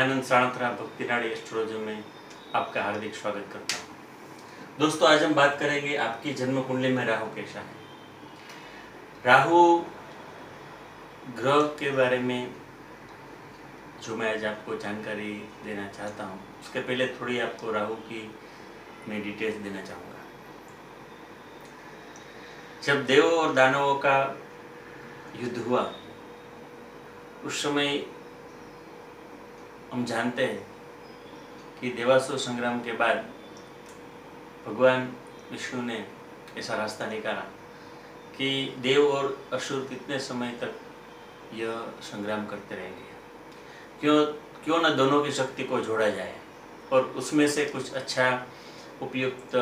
Dayanand साणत्रा भक्तिनाड़ी astrology में आपका हार्दिक स्वागत करता हूँ। दोस्तों, आज हम बात करेंगे आपकी जन्म कुंडली में राहु कैसा है। राहु ग्रह के बारे में जो मैं आज आपको जानकारी देना चाहता हूँ, उसके पहले थोड़ी आपको राहु की मैं डिटेल्स देना चाहूँगा। जब देवों और दानवों का युद्ध हुआ उस समय हम जानते हैं कि देवासुर संग्राम के बाद भगवान विष्णु ने ऐसा रास्ता निकाला कि देव और असुर कितने समय तक यह संग्राम करते रहेंगे, क्यों न दोनों की शक्ति को जोड़ा जाए और उसमें से कुछ अच्छा उपयुक्त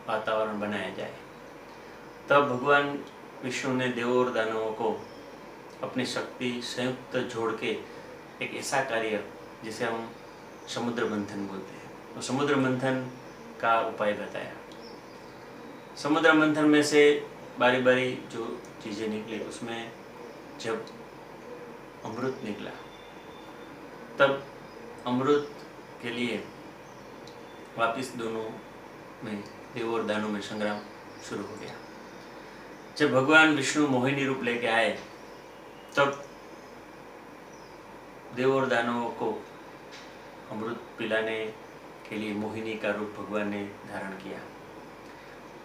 वातावरण बनाया जाए। तब भगवान विष्णु ने देवों और दानवों को अपनी शक्ति संयुक्त जोड़ के एक ऐसा कार्य जिसे हम समुद्र मंथन बोलते हैं, तो समुद्र मंथन का उपाय बताया। समुद्र मंथन में से बारी बारी जो चीज़ें निकली उसमें जब अमृत निकला, तब अमृत के लिए वापिस दोनों में देव और दानव में संग्राम शुरू हो गया। जब भगवान विष्णु मोहिनी रूप लेके आए तब देव और दानवों को अमृत पिलाने के लिए मोहिनी का रूप भगवान ने धारण किया।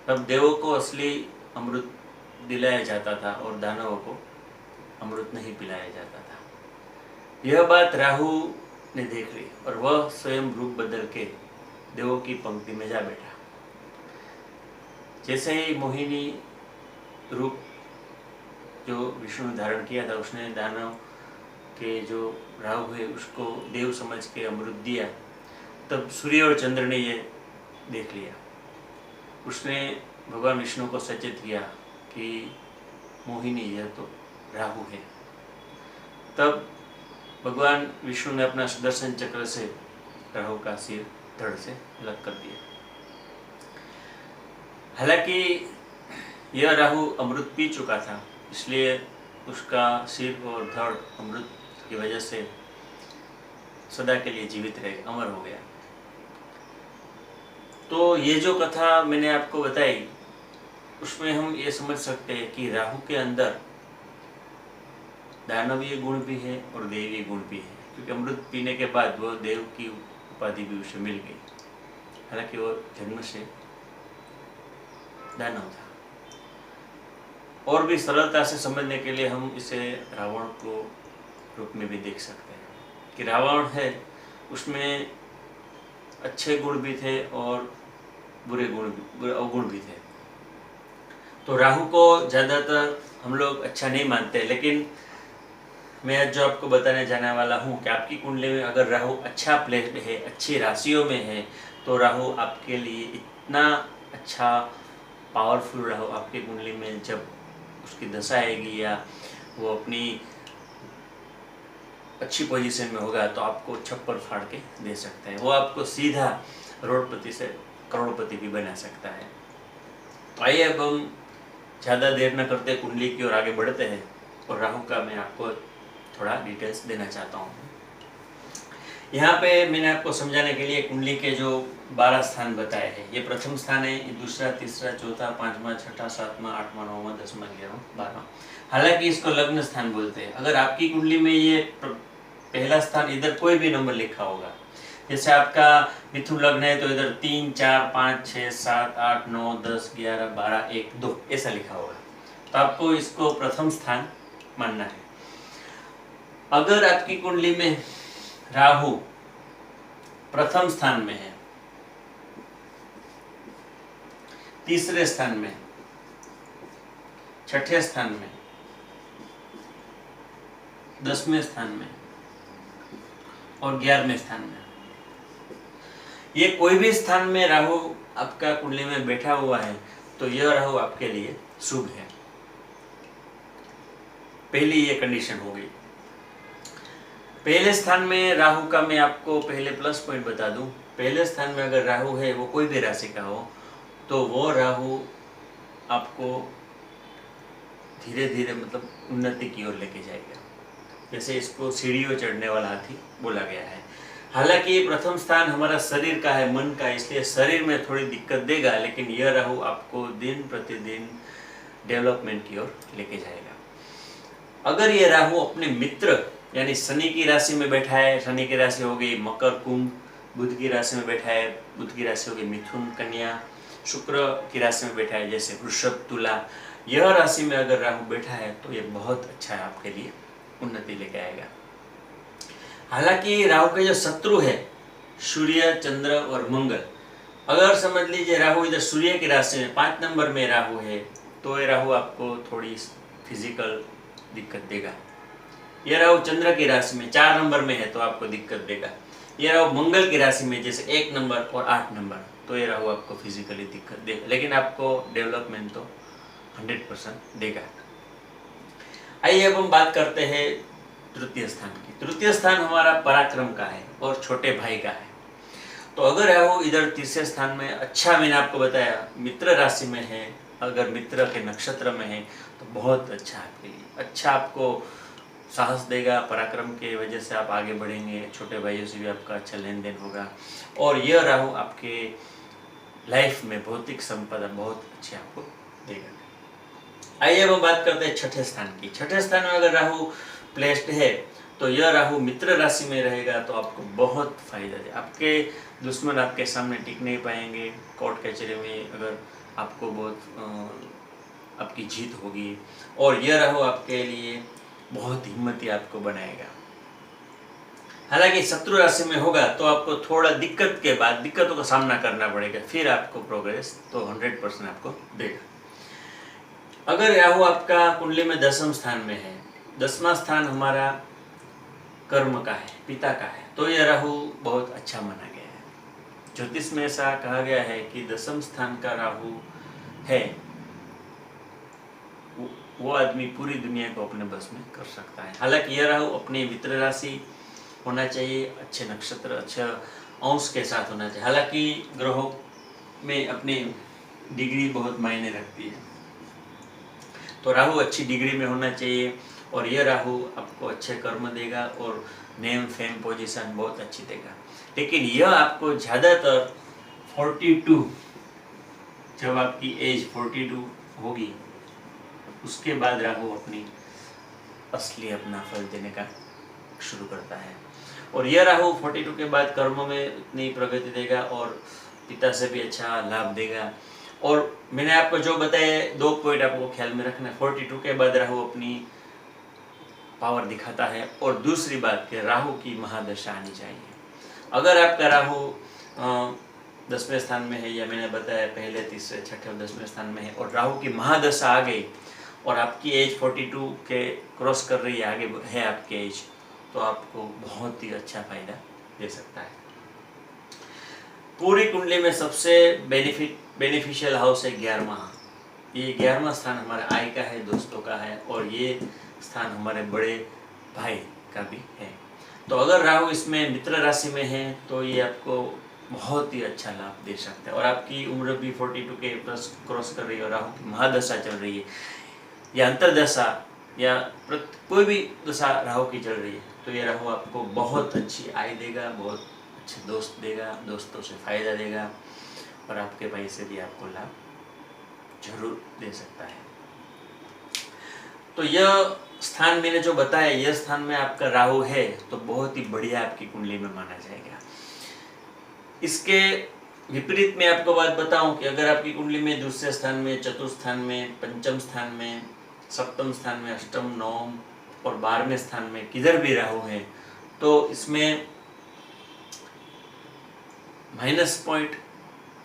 तब देवों को असली अमृत दिलाया जाता था और दानवों को अमृत नहीं पिलाया जाता था। यह बात राहु ने देख ली और वह स्वयं रूप बदल के देवों की पंक्ति में जा बैठा। जैसे ही मोहिनी रूप जो विष्णु ने धारण किया था, उसने दानव के जो राहु है उसको देव समझ के अमृत दिया। तब सूर्य और चंद्र ने ये देख लिया। उसने भगवान विष्णु को सचेत किया कि मोहिनी यह तो राहु है। तब भगवान विष्णु ने अपना सुदर्शन चक्र से राहु का सिर धड़ से अलग कर दिया। हालांकि यह राहु अमृत पी चुका था, इसलिए उसका सिर और धड़ अमृत की वजह से सदा के लिए जीवित रहे, अमर हो गया। तो ये जो कथा मैंने आपको बताई उसमें हम ये समझ सकते हैं कि राहु के अंदर दानवीय गुण भी है और देवीय गुण भी है, क्योंकि अमृत पीने के बाद वह देव की उपाधि भी उसे मिल गई। हालांकि वो जन्म से दानव था। और भी सरलता से समझने के लिए हम इसे रावण को रूप में भी देख सकते हैं कि रावण है, उसमें अच्छे गुण भी थे और बुरे अवगुण भी थे। तो राहु को ज़्यादातर हम लोग अच्छा नहीं मानते, लेकिन मैं आज जो आपको बताने जाने वाला हूँ कि आपकी कुंडली में अगर राहु अच्छा प्लेस्ड है, अच्छी राशियों में है, तो राहु आपके लिए इतना अच्छा पावरफुल राहु आपकी कुंडली में जब उसकी दशा आएगी या वो अपनी अच्छी पोजीशन में होगा तो आपको छप्पर फाड़ के दे सकता है। वो आपको सीधा करोड़पति से करोड़पति भी बना सकता है। तो आइए अब हम ज़्यादा देर न करते कुंडली की ओर आगे बढ़ते हैं और राहु का मैं आपको थोड़ा डिटेल्स देना चाहता हूँ। यहाँ पे मैंने आपको समझाने के लिए कुंडली के जो 12 स्थान बताए हैं, ये प्रथम स्थान है, ये दूसरा, तीसरा, चौथा, पांचवा, छठा, सातवां, आठवां, नौवां, 10वां, 11वां, 12वां। हालांकि इसको लग्न स्थान बोलते हैं। अगर आपकी कुंडली में ये पहला स्थान इधर कोई भी नंबर लिखा होगा, जैसे आपका मिथुन लग्न है तो इधर 3, 4, 5, 6, 7, 8, 9, 10, 11, 12, 1, 2 ऐसा लिखा होगा, तो आपको इसको प्रथम स्थान मानना है। अगर आपकी कुंडली में राहु प्रथम स्थान में है, तीसरे स्थान में, छठे स्थान में, 10वें स्थान में और 11वें स्थान में, ये कोई भी स्थान में राहु आपका कुंडली में बैठा हुआ है तो यह राहु आपके लिए शुभ है। पहली ये कंडीशन हो गई। पहले स्थान में राहु का मैं आपको पहले प्लस पॉइंट बता दूं। पहले स्थान में अगर राहु है, वो कोई भी राशि का हो, तो वो राहु आपको धीरे धीरे मतलब उन्नति की ओर लेके जाएगा। जैसे इसको सीढ़ियों चढ़ने वाला हाथी बोला गया है। हालांकि प्रथम स्थान हमारा शरीर का है, मन का, इसलिए शरीर में थोड़ी दिक्कत देगा, लेकिन यह राहु आपको दिन प्रतिदिन डेवलपमेंट की ओर लेके जाएगा। अगर ये राहु अपने मित्र यानी शनि की राशि में बैठा है, शनि की राशि हो गई मकर कुंभ, बुध की राशि में बैठा है, बुध की राशि हो गई मिथुन कन्या, शुक्र की राशि में बैठा है जैसे वृषभ तुला, यह राशि में अगर राहु बैठा है तो ये बहुत अच्छा है, आपके लिए उन्नति लेके आएगा। हालांकि राहु के जो शत्रु है सूर्य, चंद्र और मंगल, अगर समझ लीजिए राहु इधर सूर्य की राशि में 5 नंबर में राहु है तो ये राहु आपको थोड़ी फिजिकल दिक्कत देगा। ये राहु चंद्र की राशि में 4 नंबर में है तो आपको दिक्कत देगा। ये राहु मंगल की राशि में जैसे 1 नंबर और 8 नंबर, तो ये राहु आपको फिजिकली दिक्कत देगा, लेकिन आपको डेवलपमेंट तो 100% देगा। आइए अब हम बात करते हैं तृतीय स्थान की। तृतीय स्थान हमारा पराक्रम का है और छोटे भाई का है। तो अगर राहु इधर तीसरे स्थान में, अच्छा मैंने आपको बताया मित्र राशि में है, अगर मित्र के नक्षत्र में है तो बहुत अच्छा आपके लिए, अच्छा आपको साहस देगा, पराक्रम के वजह से आप आगे बढ़ेंगे, छोटे भाइयों से भी आपका अच्छा लेन देन होगा, और यह राहु आपके लाइफ में भौतिक संपदा बहुत अच्छी आपको देगा। आइए अब हम बात करते हैं छठे स्थान की। छठे स्थान में अगर राहु प्लेस्ड है तो यह राहु मित्र राशि में रहेगा तो आपको बहुत फायदा दे, आपके दुश्मन आपके सामने टिक नहीं पाएंगे, कोर्ट कचहरी में अगर आपको बहुत आपकी जीत होगी, और यह राहु आपके लिए बहुत हिम्मती आपको बनाएगा। हालांकि शत्रु राशि में होगा तो आपको थोड़ा दिक्कत के बाद दिक्कतों का सामना करना पड़ेगा, फिर आपको प्रोग्रेस तो 100% आपको देगा। अगर राहु आपका कुंडली में 10वें स्थान में है, 10वां स्थान हमारा कर्म का है, पिता का है, तो यह राहु बहुत अच्छा माना गया है। ज्योतिष में ऐसा कहा गया है कि 10वें स्थान का राहु है वो आदमी पूरी दुनिया को अपने बस में कर सकता है। हालांकि यह राहु अपनी मित्र राशि होना चाहिए, अच्छे नक्षत्र, अच्छे अंश के साथ होना चाहिए। हालांकि ग्रहों में अपनी डिग्री बहुत मायने रखती है, तो राहु अच्छी डिग्री में होना चाहिए, और यह राहु आपको अच्छे कर्म देगा और नेम फेम पोजीशन बहुत अच्छी देगा। लेकिन यह आपको ज़्यादातर 42, जब आपकी एज 42 होगी उसके बाद राहु अपनी असली अपना फल देने का शुरू करता है, और यह राहु 42 के बाद कर्मों में इतनी प्रगति देगा और पिता से भी अच्छा लाभ देगा। और मैंने आपको जो बताया 2 पॉइंट आपको ख्याल में रखना है, 42 के बाद राहु अपनी पावर दिखाता है, और दूसरी बात कि राहु की महादशा आनी चाहिए। अगर आपका राहु 10वें स्थान में है, या मैंने बताया पहले, तीसरे, छठे और 10वें स्थान में है, और राहु की महादशा आ गई और आपकी एज 42 के क्रॉस कर रही है, आगे है आपकी एज, तो आपको बहुत ही अच्छा फायदा दे सकता है। पूरी कुंडली में सबसे बेनिफिशियल हाउस है 11वां। ये 11वां स्थान हमारे आय का है, दोस्तों का है, और ये स्थान हमारे बड़े भाई का भी है। तो अगर राहु इसमें मित्र राशि में है तो ये आपको बहुत ही अच्छा लाभ दे सकता है, और आपकी उम्र भी 42 के प्लस क्रॉस कर रही है, और राहु की महादशा चल रही है या अंतरदशा या कोई भी दशा राहु की चल रही है, तो ये राहु आपको बहुत अच्छी आय देगा, बहुत अच्छे दोस्त देगा, दोस्तों से फायदा देगा, और आपके भाई से भी आपको लाभ जरूर दे सकता है। तो यह स्थान मैंने जो बताया, यह स्थान में आपका राहु है तो बहुत ही बढ़िया आपकी कुंडली में माना जाएगा। इसके विपरीत मैं आपको बात बताऊं कि अगर आपकी कुंडली में दूसरे स्थान में, चतुर्थ स्थान में, पंचम स्थान में, सप्तम स्थान में, अष्टम, नवम और 12वें स्थान में किधर भी राहु है तो इसमें माइनस पॉइंट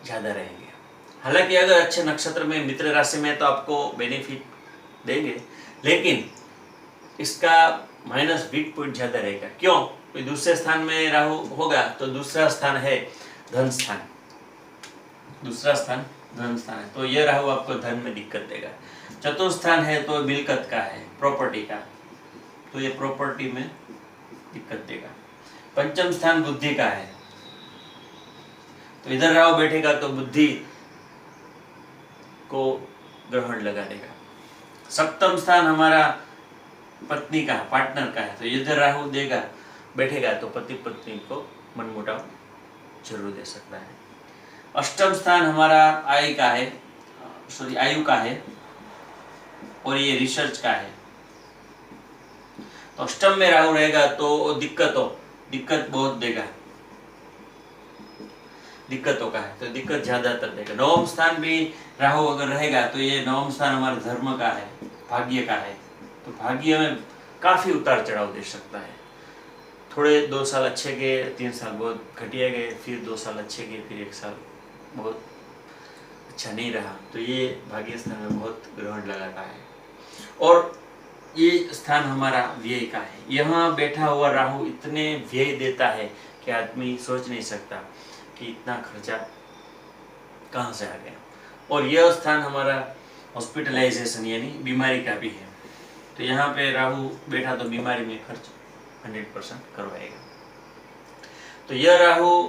ज़्यादा रहेंगे। हालांकि अगर अच्छे नक्षत्र में, मित्र राशि में, तो आपको बेनिफिट देंगे, लेकिन इसका माइनस वीक पॉइंट ज़्यादा रहेगा। क्यों? कोई दूसरे स्थान में राहु होगा तो दूसरा स्थान है धन स्थान, दूसरा स्थान धन स्थान है, तो यह राहु आपको धन में दिक्कत देगा। चतुर्थ स्थान है तो मिलकत का है, प्रॉपर्टी का, तो ये प्रॉपर्टी में दिक्कत देगा। पंचम स्थान बुद्धि का है, तो इधर राहु बैठेगा तो बुद्धि को ग्रहण लगा देगा। सप्तम स्थान हमारा पत्नी का, पार्टनर का है, तो इधर राहु देगा बैठेगा तो पति पत्नी को मनमुटाव जरूर दे सकता है। अष्टम स्थान हमारा आयु का है और ये रिसर्च का है। तो अष्टम में राहु रहेगा तो दिक्कत बहुत देगा, दिक्कतों का है तो दिक्कत ज्यादातर देगा। नवम स्थान भी राहु अगर रहेगा तो ये नवम स्थान हमारे धर्म का है, भाग्य का है, तो भाग्य में काफी उतार चढ़ाव दे सकता है। थोड़े 2 साल अच्छे गए, 3 साल बहुत घटिया गए, फिर 2 साल अच्छे गए, फिर 1 साल बहुत अच्छा नहीं रहा। तो ये भाग्य स्थान में बहुत ग्रहण लगाता है। और ये स्थान हमारा व्यय का है। यहाँ बैठा हुआ राहु इतने व्यय देता है कि आदमी सोच नहीं सकता कि इतना खर्चा कहाँ से आ गया। और यह स्थान हमारा हॉस्पिटलाइजेशन यानी बीमारी का भी है। तो यहाँ पे राहु बैठा तो बीमारी में खर्च 100% करवाएगा। तो यह राहु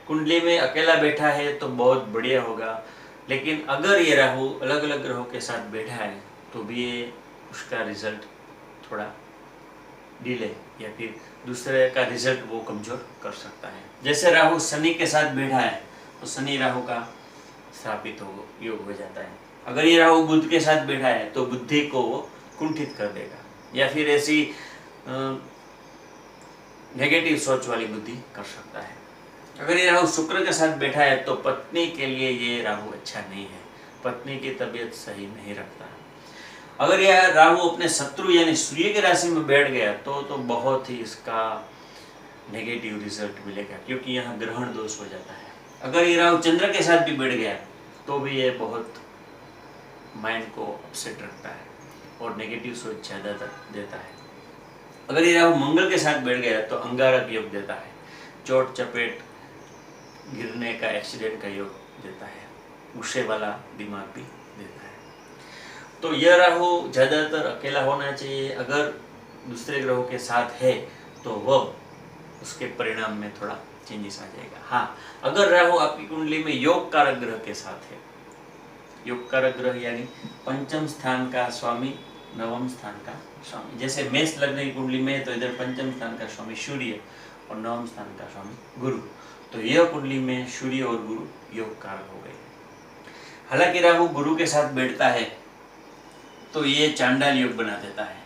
कुंडली में अकेला बैठा है तो बहुत बढ़िया होगा, लेकिन अगर ये राहु अलग अलग ग्रहों के साथ बैठा है तो भी ये उसका रिजल्ट थोड़ा डिले या फिर दूसरे का रिजल्ट वो कमजोर कर सकता है। जैसे राहु शनि के साथ बैठा है तो शनि राहु का श्रापित योग हो जाता है। अगर ये राहु बुध के साथ बैठा है तो बुद्धि को वो कुंठित कर देगा या फिर ऐसी नेगेटिव सोच वाली बुद्धि कर सकता है। अगर ये राहु शुक्र के साथ बैठा है तो पत्नी के लिए ये राहु अच्छा नहीं है, पत्नी की तबीयत सही नहीं रखता। अगर यह राहु अपने शत्रु यानी सूर्य की राशि में बैठ गया तो बहुत ही इसका नेगेटिव रिजल्ट मिलेगा, क्योंकि यहाँ ग्रहण दोष हो जाता है। अगर ये राहु चंद्र के साथ भी बैठ गया तो भी ये बहुत माइंड को अपसेट रखता है और नेगेटिव सोच ज़्यादा देता है। अगर ये राहु मंगल के साथ बैठ गया तो अंगारक योग देता है, चोट चपेट गिरने का, एक्सीडेंट का योग देता है, गुस्से वाला दिमाग भी देता है। तो यह राहु ज़्यादातर अकेला होना चाहिए। अगर दूसरे ग्रहों के साथ है तो वह उसके परिणाम में थोड़ा चेंजेस आ जाएगा। हाँ, अगर राहु आपकी कुंडली में योग कारक ग्रह के साथ है, योग कारक ग्रह यानी पंचम स्थान का स्वामी, नवम स्थान का स्वामी। जैसे मेष लग्न की कुंडली में तो इधर पंचम स्थान का स्वामी सूर्य और नवम स्थान का स्वामी गुरु, तो यह कुंडली में सूर्य और गुरु योग कारक हो गए। हालांकि राहु गुरु के साथ बैठता है तो ये चांडाल योग बना देता है।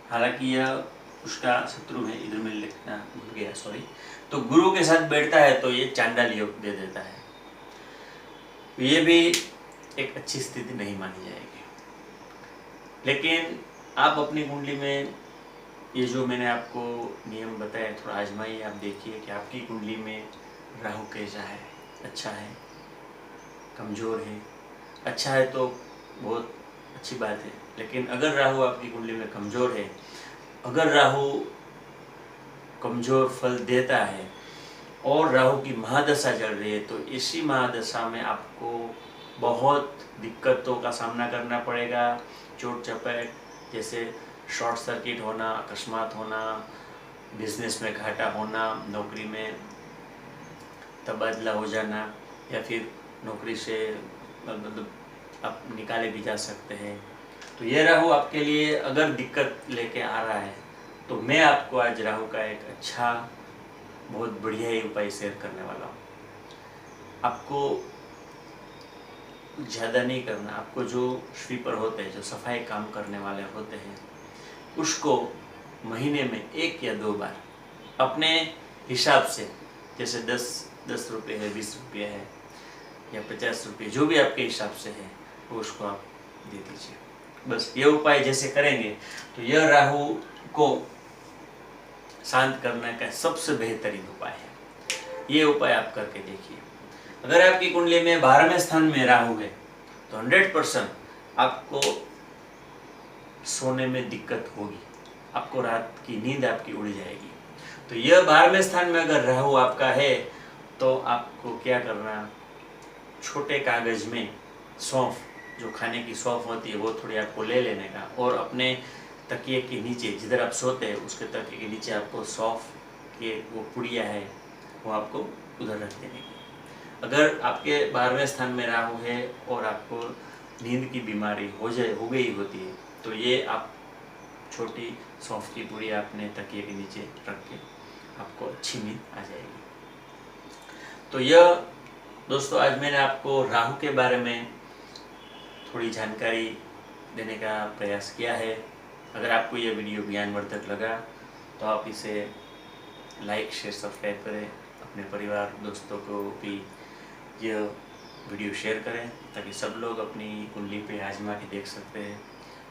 हालांकि यह उसका शत्रु है, इधर में लिखना भूल गया, सॉरी। तो गुरु के साथ बैठता है तो ये चांडाल योग दे देता है। ये भी एक अच्छी स्थिति नहीं मानी जाएगी। लेकिन आप अपनी कुंडली में ये जो मैंने आपको नियम बताया थोड़ा आजमाइए, आप देखिए कि आपकी कुंडली में राहु कैसा है, अच्छा है, कमजोर है। अच्छा है तो बहुत अच्छी बात है, लेकिन अगर राहु आपकी कुंडली में कमजोर है, अगर राहु कमजोर फल देता है और राहु की महादशा चल रही है तो इसी महादशा में आपको बहुत दिक्कतों का सामना करना पड़ेगा। चोट चपेट जैसे शॉर्ट सर्किट होना, अकस्मात होना, बिजनेस में घाटा होना, नौकरी में तबादला हो जाना या फिर नौकरी से मतलब आप निकाले भी जा सकते हैं। तो ये राहु आपके लिए अगर दिक्कत लेके आ रहा है तो मैं आपको आज राहु का एक अच्छा बहुत बढ़िया ही उपाय शेयर करने वाला हूँ। आपको ज़्यादा नहीं करना, आपको जो स्वीपर होते हैं, जो सफाई काम करने वाले होते हैं, उसको महीने में 1 या 2 बार अपने हिसाब से, जैसे 10 रुपये है, 20 रुपये है या 50 रुपये, जो भी आपके हिसाब से है वो उसको आप दे दीजिए। बस ये उपाय जैसे करेंगे तो यह राहु को शांत करने का सबसे बेहतरीन उपाय है। ये उपाय आप करके देखिए। अगर आपकी कुंडली में 12वें स्थान में राहु है तो 100% आपको सोने में दिक्कत होगी, आपको रात की नींद आपकी उड़ जाएगी। तो यह 12वें स्थान में अगर राहु आपका है तो आपको क्या करना, छोटे कागज में सौंफ, जो खाने की सौंफ होती है वो थोड़ी आपको ले लेने का और अपने तकिए के नीचे, जिधर आप सोते हैं उसके तकिए के नीचे आपको सौंफ के वो पुड़िया है वो आपको उधर रख देने की। अगर आपके 12वें स्थान में राहु है और आपको नींद की बीमारी हो गई होती है तो ये आप छोटी सौंफ की पुड़िया अपने तकिए के नीचे रख के आपको अच्छी नींद आ जाएगी। तो यह दोस्तों आज मैंने आपको राहु के बारे में थोड़ी जानकारी देने का प्रयास किया है। अगर आपको यह वीडियो ज्ञानवर्धक लगा तो आप इसे लाइक शेयर सब्सक्राइब करें, अपने परिवार दोस्तों को भी यह वीडियो शेयर करें ताकि सब लोग अपनी कुंडली पे आजमा के देख सकते हैं।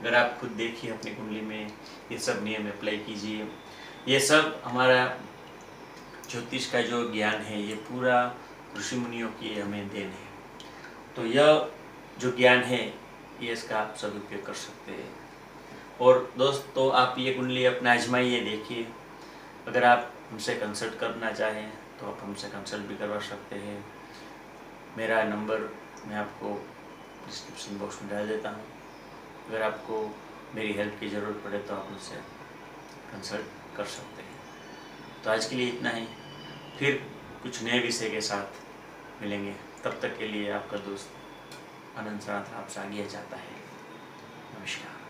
अगर आप खुद देखिए अपनी कुंडली में, ये सब नियम अप्लाई कीजिए। ये सब हमारा ज्योतिष का जो ज्ञान है ये पूरा ऋषि मुनियों की हमें देन है। तो यह जो ज्ञान है ये इसका आप सदुपयोग कर सकते हैं। और दोस्तों आप ये कुंडली अपना आजमाइए, देखिए। अगर आप हमसे कंसल्ट करना चाहें तो आप हमसे कंसल्ट भी करवा सकते हैं। मेरा नंबर मैं आपको डिस्क्रिप्शन बॉक्स में डाल देता हूँ। अगर आपको मेरी हेल्प की ज़रूरत पड़े तो आप मुझसे कंसल्ट कर सकते हैं। तो आज के लिए इतना ही, फिर कुछ नए विषय के साथ मिलेंगे। तब तक के लिए आपका दोस्त आनंद सनातन आपसे आज्ञा चाहता है। नमस्कार।